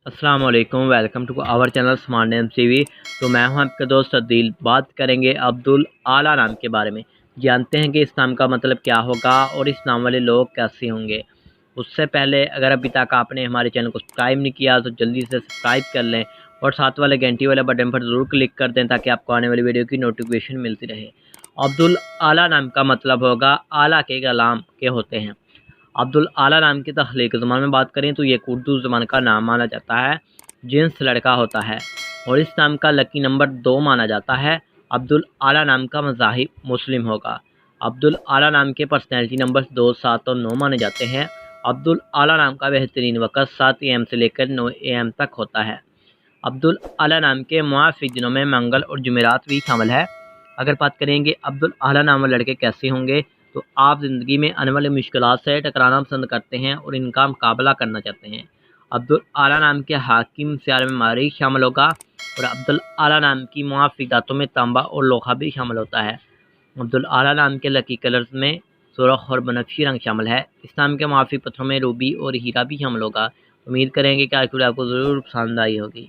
السلام علیکم، welcome to our channel smart name T V. تو میں ہوں آپ کا دوست عدیل۔ بات کریں گے عبدالاعلیٰ نام کے بارے میں۔ جانتے ہیں کہ اس نام کا مطلب کیا ہوگا اور اس نام والے لوگ کیسے ہوں گے۔ اس سے پہلے اگر ابھی تک آپ نے ہمارے چینل کو سبسکرائب نہیں کیا تو جلدی سے سبسکرائب کر لیں اور ساتھ والے گھنٹی والے بٹن پر ضرور کلک کر دیں تاکہ آپ کو آنے والی ویڈیو کی نوٹیفیکیشن ملتی رہے۔ عبدالاعلیٰ نام کا مطلب ہوگا اعلیٰ کے غلام کے ہوتے ہیں۔ عبدالاعلیٰ نام کی تخلیق زبان میں بات کریں تو یہ ایک اردو زبان کا نام مانا جاتا ہے، جنس لڑکا ہوتا ہے اور اس نام کا لکی نمبر 2 مانا جاتا ہے۔ عبدالاعلیٰ نام کا مذاہب مسلم ہوگا۔ عبدالاعلیٰ نام کے پرسنالٹی نمبر 2، 7 اور 9 مانے جاتے ہیں۔ عبدالاعلیٰ نام کا بہترین وقت 7 AM سے لے کر 9 AM تک ہوتا ہے۔ عبدالاعلیٰ نام کے موافق دنوں میں منگل اور جمعرات بھی شامل ہے۔ اگر بات کریں گے عبدالاعلیٰ نام والے لڑکے کیسے ہوں گے، تو آپ زندگی میں آنے والے مشکلات سے ٹکرانا پسند کرتے ہیں اور ان کا مقابلہ کرنا چاہتے ہیں۔ عبدالاعلیٰ نام کے حاکم سیارے میں مریخ شامل ہوگا اور عبدالاعلیٰ نام کی موافق دھاتوں میں تانبا اور لوہا بھی شامل ہوتا ہے۔ عبدالاعلیٰ نام کے لکی کلرز میں سرخ اور بنفشی رنگ شامل ہے۔ اس نام کے موافق پتھروں میں روبی اور ہیرا بھی شامل ہوگا۔ امید کریں گے کہ آج کی ویڈیو آپ کو ضرور پسند آئی ہوگی۔